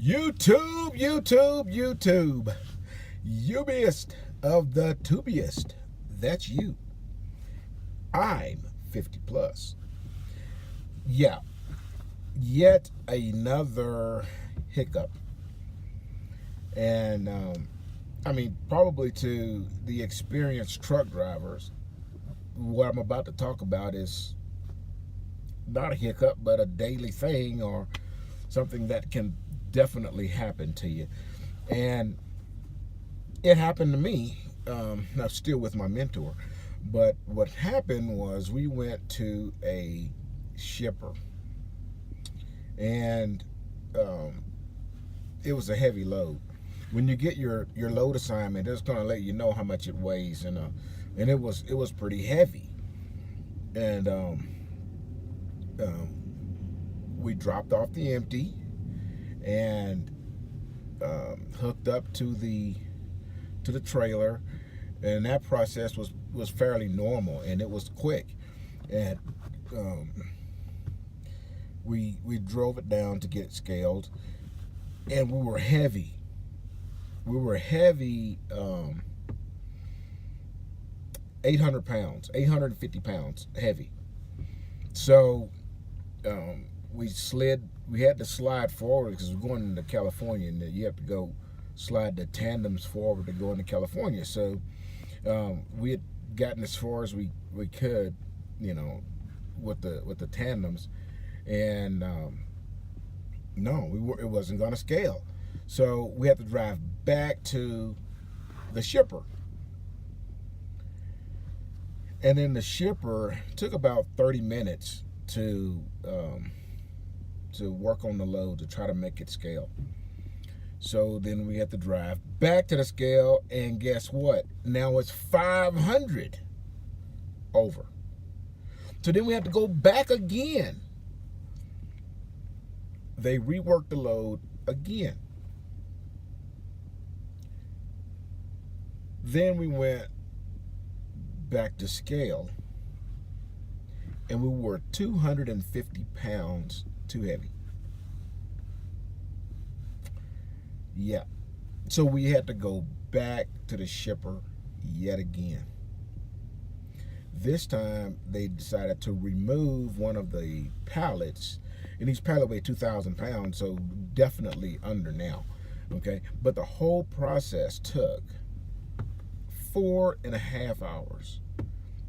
YouTube, YouTube, YouTube. Youbiest of the tubiest. That's you. I'm 50 plus. Yeah. Yet another hiccup. And probably to the experienced truck drivers, what I'm about to talk about is not a hiccup, but a daily thing or something that can definitely happen to you. And it happened to me. I'm still with my mentor, but what happened was we went to a shipper, and it was a heavy load. When you get your load assignment, it's going to let you know how much it weighs, and it was pretty heavy. And we dropped off the empty and hooked up to the trailer, and that process was fairly normal, and it was quick. And we drove it down to get it scaled, and we were heavy. 800 pounds, 850 pounds heavy. So we had to slide forward because we're going into California, and you have to go slide the tandems forward to go into California. So we had gotten as far as we could, with the tandems, and it wasn't going to scale. So we had to drive back to the shipper. And then the shipper took about 30 minutes to work on the load to try to make it scale. So then we had to drive back to the scale, and guess what? Now it's 500 over. So then we have to go back again. They reworked the load again. Then we went back to scale, and we were 250 pounds too heavy. Yeah. So we had to go back to the shipper yet again. This time they decided to remove one of the pallets, and these pallets weigh 2,000 pounds, so definitely under now. Okay. But the whole process took 4.5 hours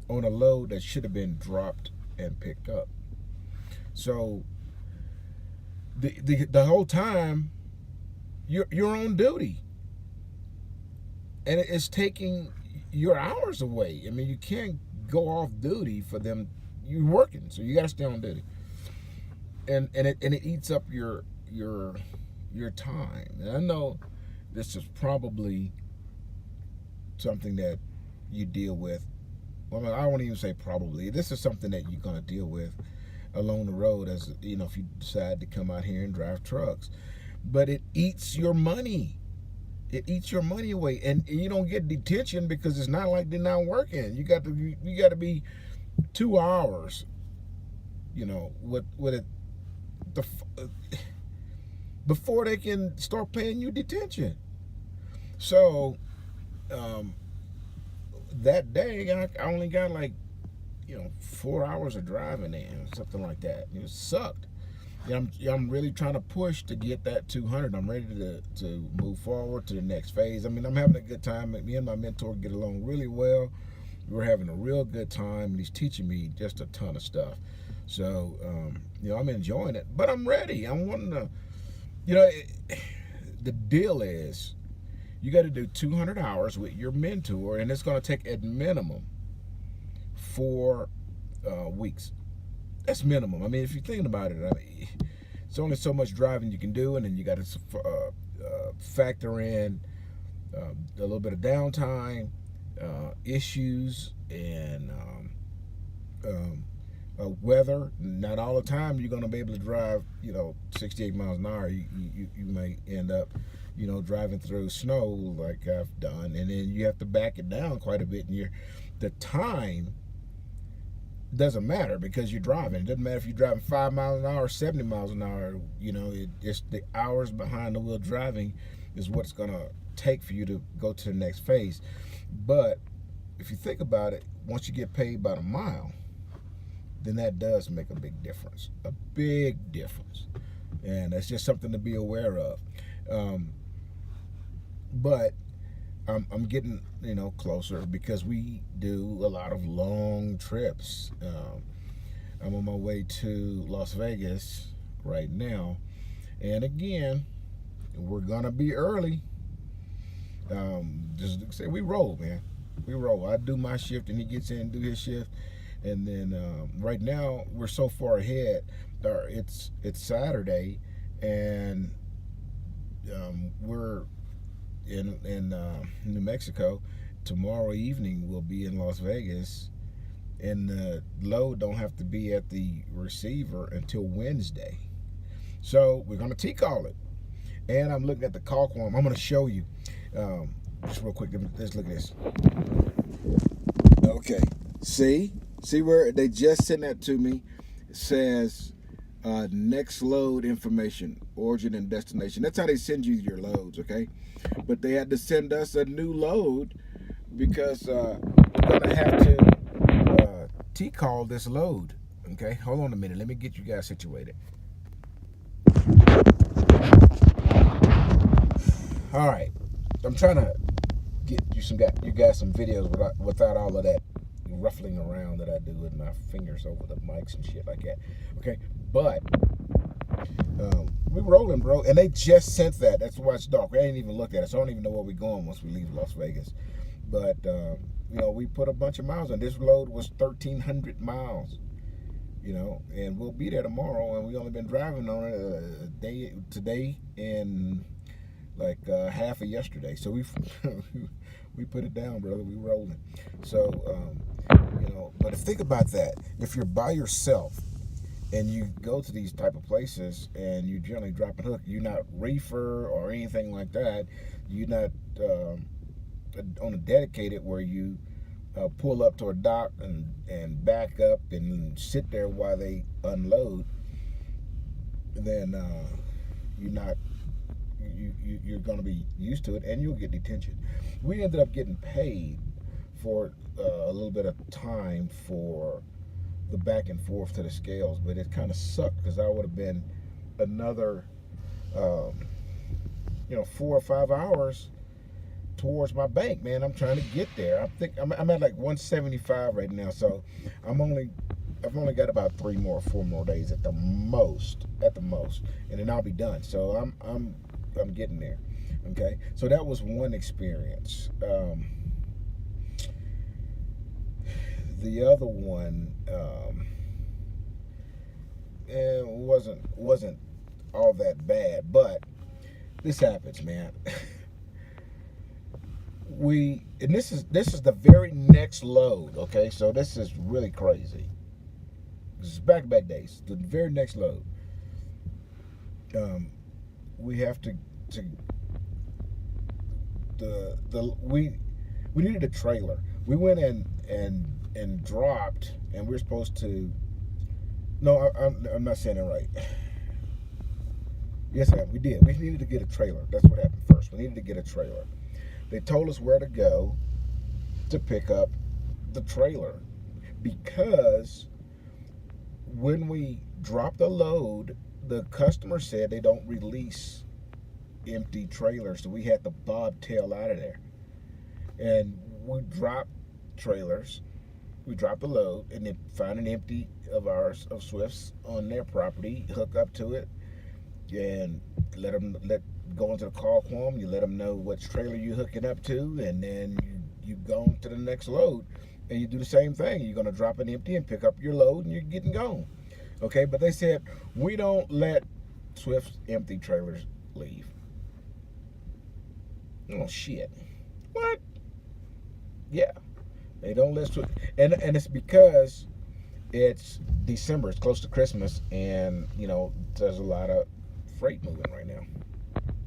on a load that should have been dropped and picked up. So the whole time you're on duty, and it's taking your hours away. I mean, you can't go off duty for them. You're working, so you got to stay on duty, and it eats up your time. And I know this is probably something that you deal with. Well, I won't even say probably. This is something that you're going to deal with along the road, as if you decide to come out here and drive trucks. But it eats your money. It eats your money away, and you don't get detention because it's not like they're not working. You got to be 2 hours, with it before they can start paying you detention. So that day I only got 4 hours of driving in, something like that. It sucked. I'm really trying to push to get that 200. I'm ready to move forward to the next phase. I mean, I'm having a good time. Me and my mentor get along really well. We're having a real good time, and he's teaching me just a ton of stuff. So, I'm enjoying it. But I'm ready. I'm wanting to, the deal is you got to do 200 hours with your mentor, and it's going to take at minimum 4 weeks. That's minimum. I mean, if you're thinking about it, it's only so much driving you can do, and then you got to factor in a little bit of downtime, issues, and weather. Not all the time you're going to be able to drive, 68 miles an hour. You may end up, driving through snow like I've done, and then you have to back it down quite a bit, and the time doesn't matter because you're driving. It doesn't matter if you're driving 5 miles an hour or 70 miles an hour. You know, it's the hours behind the wheel driving is what's going to take for you to go to the next phase. But if you think about it, once you get paid by the mile, then that does make a big difference. A big difference. And that's just something to be aware of. But I'm getting, you know, closer because we do a lot of long trips. I'm on my way to Las Vegas right now. And again, we're going to be early. Just say we roll, man. We roll. I do my shift and he gets in and do his shift. And then right now we're so far ahead. It's Saturday, and we're in New Mexico. Tomorrow evening we'll be in Las Vegas, and the load don't have to be at the receiver until Wednesday. So we're gonna T-call it, and I'm looking at the call quorum. I'm gonna show you just real quick. Let's look at this. Okay, see where they just sent that to me. It says next load information, origin and destination. That's how they send you your loads, okay? But they had to send us a new load because we're gonna have to T-call this load. Okay, hold on a minute. Let me get you guys situated. All right, I'm trying to get you guys some videos without all of that ruffling around that I do with my fingers over the mics and shit like that. Okay, but we're rolling, bro, and they just sent that. That's why it's dark. I ain't even looked at it, so I don't even know where we're going once we leave Las Vegas. But you know, we put a bunch of miles on. This load was 1,300 miles. You know, and we'll be there tomorrow, and we only been driving on it a day today and like half of yesterday. So we put it down, brother. We rolling. So you know, but think about that. If you're by yourself and you go to these type of places and you generally drop and hook, you're not reefer or anything like that. You're not on a dedicated where you pull up to a dock and back up and sit there while they unload. Then you're going to be used to it, and you'll get detention. We ended up getting paid for a little bit of time for the back and forth to the scales, but it kind of sucked because I would have been another 4 or 5 hours towards my bank, man. I'm trying to get there. I'm at like 175 right now, so I've only got about 4 more days at the most, and then I'll be done. So I'm getting there. Okay, so that was one experience. The other one wasn't all that bad, but this happens, man. This is the very next load. Okay, so this is really crazy. This is back-to-back days. The very next load. We have we needed a trailer. We went in and dropped, and we're supposed to. No, I'm not saying it right. Yes, we did. We needed to get a trailer. That's what happened first. We needed to get a trailer. They told us where to go to pick up the trailer because when we dropped the load, the customer said they don't release empty trailers, so we had to bobtail out of there. And we dropped trailers, we dropped the load, and then find an empty of ours, of Swift's, on their property, hook up to it, and go into the call quorum. You let them know which trailer you're hooking up to, and then you go to the next load, and you do the same thing. You're gonna drop an empty and pick up your load, and you're getting going. Okay, but they said we don't let Swift empty trailers leave. Oh shit! What? Yeah, they don't let Swift, and it's because it's December. It's close to Christmas, and you know there's a lot of freight moving right now.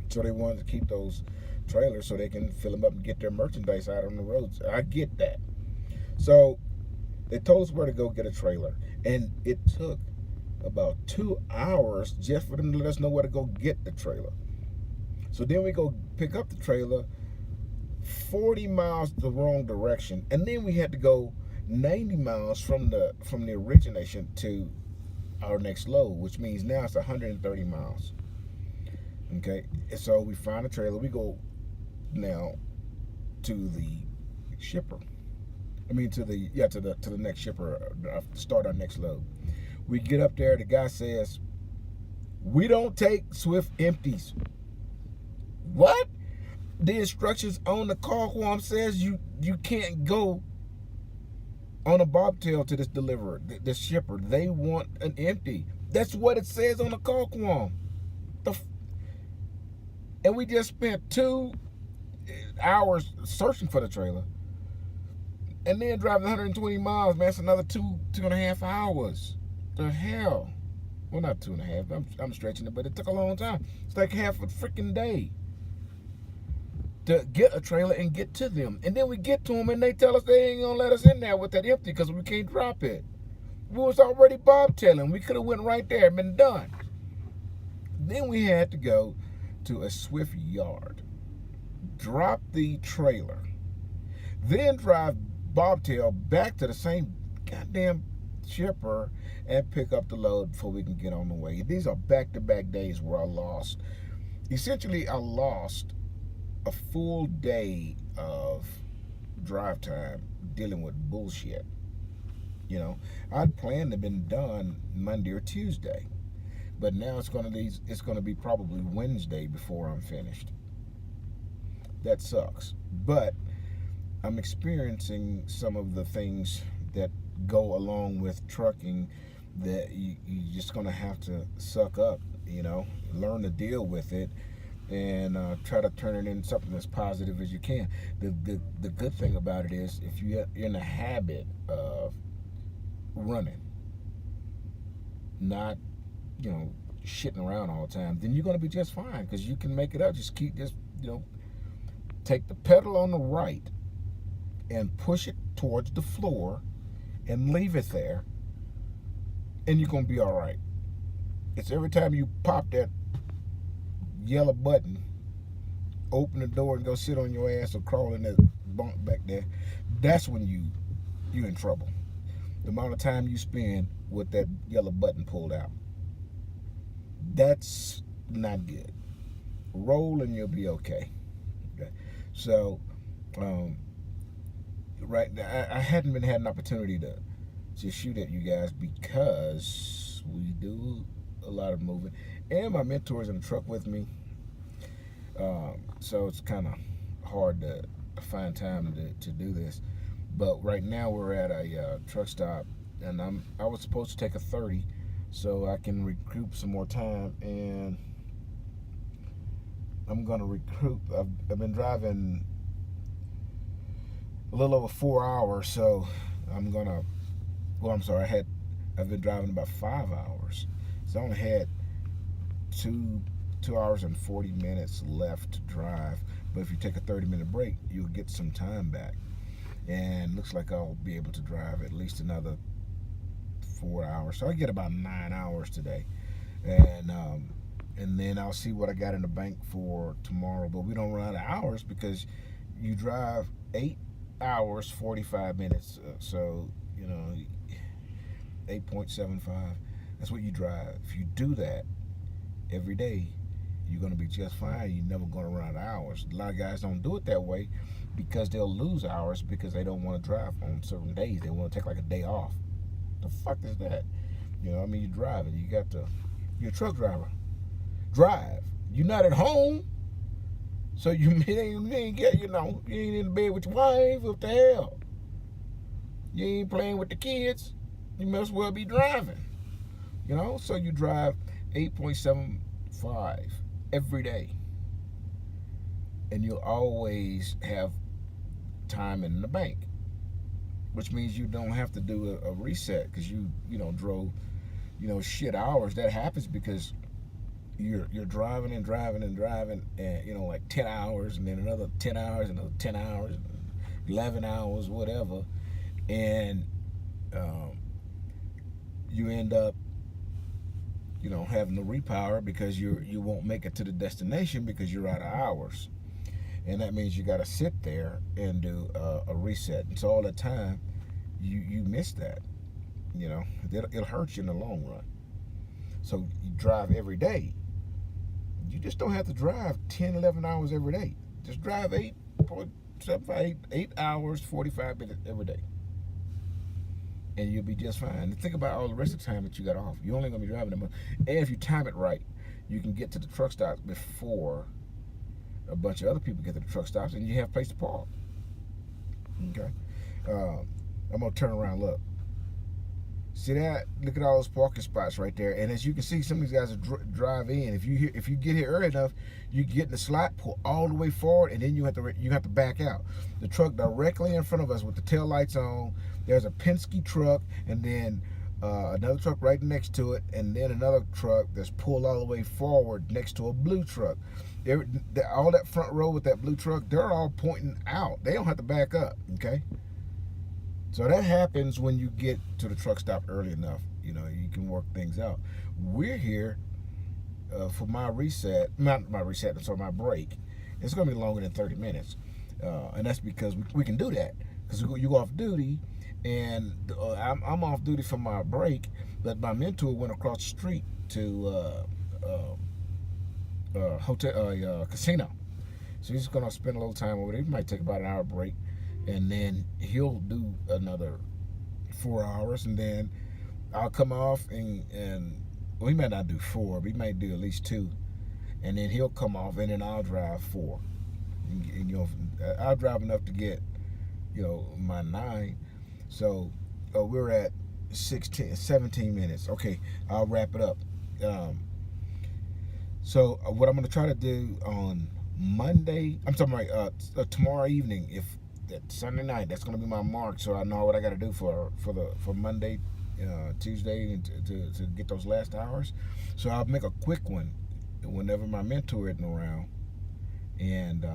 So they wanted to keep those trailers so they can fill them up and get their merchandise out on the roads. I get that. So They told us where to go get a trailer, and it took about 2 hours just for them to let us know where to go get the trailer. So then we go pick up the trailer 40 miles the wrong direction, and then we had to go 90 miles from the origination to our next load, which means now it's 130 miles. Okay, and so we find a trailer. We go now to the shipper. I mean to the next shipper, start our next load. We get up there. The guy says, "We don't take Swift empties." What? The instructions on the call form says you can't go on a bobtail to this deliverer, this shipper. They want an empty. That's what it says on the call form. And we just spent 2 hours searching for the trailer, and then driving 120 miles. Man, that's another 2.5 hours. The hell? Well, not 2.5. I'm stretching it, but it took a long time. It's like half a freaking day to get a trailer and get to them. And then we get to them, and they tell us they ain't gonna let us in there with that empty because we can't drop it. We was already bobtailing. We could have went right there and been done. Then we had to go to a Swift yard, drop the trailer, then drive bobtail back to the same goddamn shipper and pick up the load before we can get on the way. These are back-to-back days where I lost a full day of drive time dealing with bullshit. You know, I'd planned to have been done Monday or Tuesday, but now it's going to be probably Wednesday before I'm finished. That sucks. But I'm experiencing some of the things that go along with trucking that you're just going to have to suck up, you know, learn to deal with it, and try to turn it into something as positive as you can. The good thing about it is if you're in the habit of running, not, you know, shitting around all the time, then you're going to be just fine because you can make it up. Just take the pedal on the right and push it towards the floor and leave it there, and you're going to be all right. It's every time you pop that yellow button, open the door and go sit on your ass or crawl in that bunk back there, that's when you're in trouble. The amount of time you spend with that yellow button pulled out, that's not good. Roll and you'll be okay. Okay. So right now I hadn't had an opportunity to shoot at you guys because we do a lot of moving, and my mentor's in the truck with me, so it's kind of hard to find time to do this. But right now we're at a truck stop, and I was supposed to take a 30 so I can recoup some more time, and I'm gonna recoup. I've been driving a little over 4 hours, so I've been driving about 5 hours. So I only had 2 hours and 40 minutes left to drive. But if you take a 30-minute break, you'll get some time back. And looks like I'll be able to drive at least another 4 hours. So I get about 9 hours today. And then I'll see what I got in the bank for tomorrow. But we don't run out of hours because you drive 8 hours, 45 minutes. So, you know, 8.75. That's what you drive. If you do that every day, you're going to be just fine. You're never going to run out of hours. A lot of guys don't do it that way because they'll lose hours because they don't want to drive on certain days. They want to take like a day off. The fuck is that? You know, I mean, you're driving. You're a truck driver. Drive. You're not at home. So you ain't get, you know, you ain't in bed with your wife. What the hell? You ain't playing with the kids. You must well be driving. You know, so you drive 8.75 every day. And you'll always have time in the bank, which means you don't have to do a reset because you drove, shit hours. That happens because you're driving and driving and driving, and like 10 hours, and then another 10 hours, another 10 hours, 11 hours, whatever, and you end up, having to repower because you won't make it to the destination because you're out of hours, and that means you got to sit there and do a reset. And so all the time, you miss that. It'll hurt you in the long run. So you drive every day. You just don't have to drive 10, 11 hours every day. Just drive 8 hours, 45 minutes every day. And you'll be just fine. And think about all the rest of the time that you got off. You're only going to be driving them. And if you time it right, you can get to the truck stops before a bunch of other people get to the truck stops, and you have a place to park. Okay? I'm going to turn around and look. See that? Look at all those parking spots right there. And as you can see, some of these guys are drive in. If you get here early enough, you get in the slot, pull all the way forward, and then you have to back out. The truck directly in front of us with the tail lights on. There's a Penske truck, and then another truck right next to it, and then another truck that's pulled all the way forward next to a blue truck. All that front row with that blue truck, they're all pointing out. They don't have to back up. Okay. So that happens when you get to the truck stop early enough. You can work things out. We're here for my reset, not my reset, sorry, my break. It's going to be longer than 30 minutes. And that's because we can do that. Because you go off duty, and I'm off duty for my break, but my mentor went across the street to casino. So he's going to spend a little time over there. He might take about an hour break. And then he'll do another 4 hours, and then I'll come off and he might not do 4, but he might do at least 2, and then he'll come off, and then I'll drive 4. And I'll drive enough to get my 9. So we're at 17 minutes. Okay, I'll wrap it up. So what I'm going to try to do on Monday, I'm talking about tomorrow evening, if that Sunday night, that's going to be my mark, so I know what I got to do for Monday, Tuesday, and to get those last hours. So I'll make a quick one whenever my mentor isn't around, and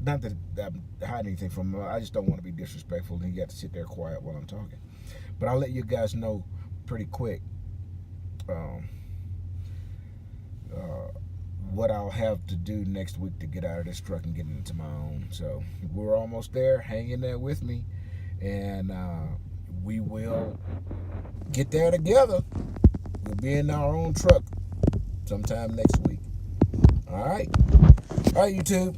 not that I'm hiding anything from him. I just don't want to be disrespectful, and he got to sit there quiet while I'm talking. But I'll let you guys know pretty quick what I'll have to do next week to get out of this truck and get into my own. So we're almost there. Hang in there with me, and we will get there together. We'll be in our own truck sometime next week. All right, YouTube.